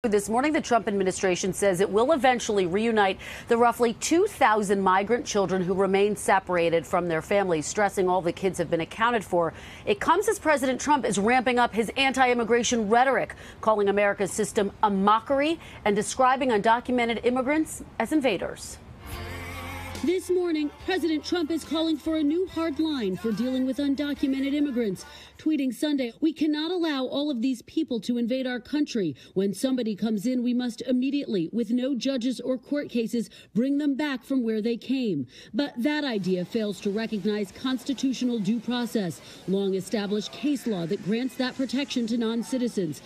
This morning, the Trump administration says it will eventually reunite the roughly 2,000 migrant children who remain separated from their families, stressing all the kids have been accounted for. It comes as President Trump is ramping up his anti-immigration rhetoric, calling America's system a mockery and describing undocumented immigrants as invaders. This morning, President Trump is calling for a new hard line for dealing with undocumented immigrants. Tweeting Sunday, "We cannot allow all of these people to invade our country. When somebody comes in, we must immediately, with no judges or court cases, bring them back from where they came." But that idea fails to recognize constitutional due process, long-established case law that grants that protection to non-citizens.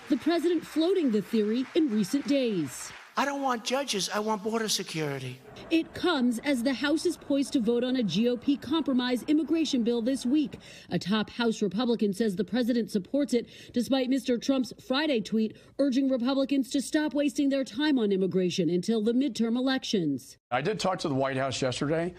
The president floating the theory in recent days. I don't want judges, I want border security. It comes as the House is poised to vote on a GOP compromise immigration bill this week. A top House Republican says the president supports it, despite Mr. Trump's Friday tweet urging Republicans to stop wasting their time on immigration until the midterm elections. I did talk to the White House yesterday.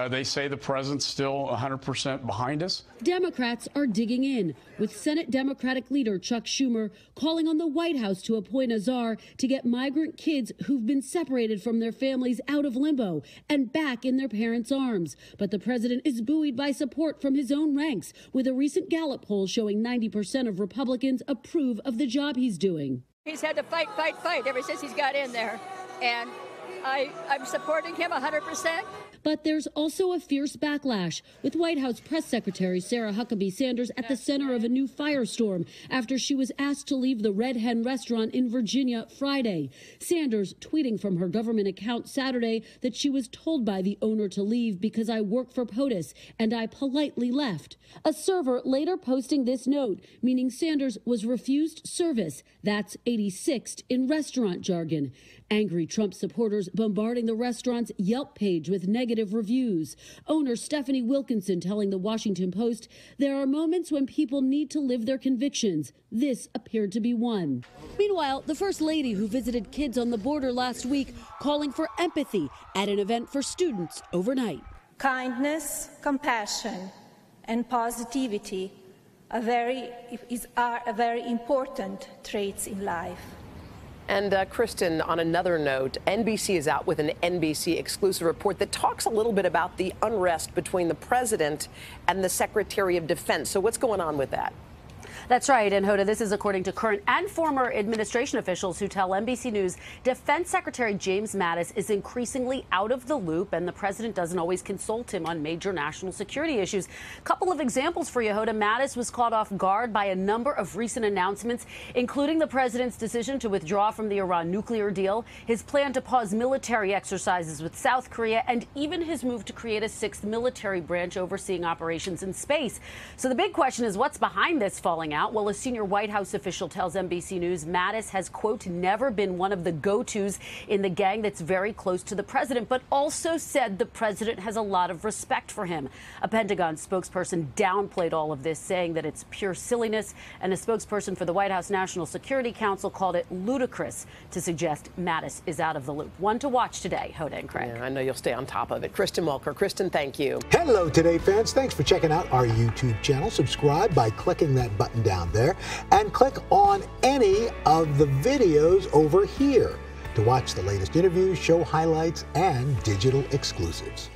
They say the president's still 100% behind us. Democrats are digging in, with Senate Democratic leader Chuck Schumer calling on the White House to appoint a czar to get migrant kids who've been separated from their families out of limbo and back in their parents' arms. But the president is buoyed by support from his own ranks, with a recent Gallup poll showing 90% of Republicans approve of the job he's doing. He's had to fight ever since he's got in there, and I'm supporting him 100%. But there's also a fierce backlash, with White House Press Secretary Sarah Huckabee Sanders at the center of a new firestorm after she was asked to leave the Red Hen restaurant in Virginia Friday. Sanders tweeting from her government account Saturday that she was told by the owner to leave because I work for POTUS and I politely left. A server later posting this note, meaning Sanders was refused service. That's 86th in restaurant jargon. Angry Trump supporters bombarding the restaurant's Yelp page with negative reviews. Owner Stephanie Wilkinson telling the Washington Post, "There are moments when people need to live their convictions. This appeared to be one." Meanwhile, the First Lady, who visited kids on the border last week, calling for empathy at an event for students overnight. Kindness, compassion, and positivity are very important traits in life. And Kristen, on another note, NBC is out with an NBC exclusive report that talks a little bit about the unrest between the president and the Secretary of Defense. So what's going on with that? That's right. And Hoda, this is according to current and former administration officials who tell NBC News Defense Secretary James Mattis is increasingly out of the loop and the president doesn't always consult him on major national security issues. A couple of examples for you, Hoda. Mattis was caught off guard by a number of recent announcements, including the president's decision to withdraw from the Iran nuclear deal, his plan to pause military exercises with South Korea, and even his move to create a sixth military branch overseeing operations in space. So the big question is, what's behind this falling out? Well, a senior White House official tells NBC News Mattis has, quote, never been one of the go-tos in the gang that's very close to the president, but also said the president has a lot of respect for him. A Pentagon spokesperson downplayed all of this, saying that it's pure silliness, and a spokesperson for the White House National Security Council called it ludicrous to suggest Mattis is out of the loop. One to watch today, Hoda and Craig. Yeah, I know you'll stay on top of it. Kristen Welker. Kristen, thank you. Hello, Today fans. Thanks for checking out our YouTube channel. Subscribe by clicking that button down there and click on any of the videos over here to watch the latest interviews, show highlights, and digital exclusives.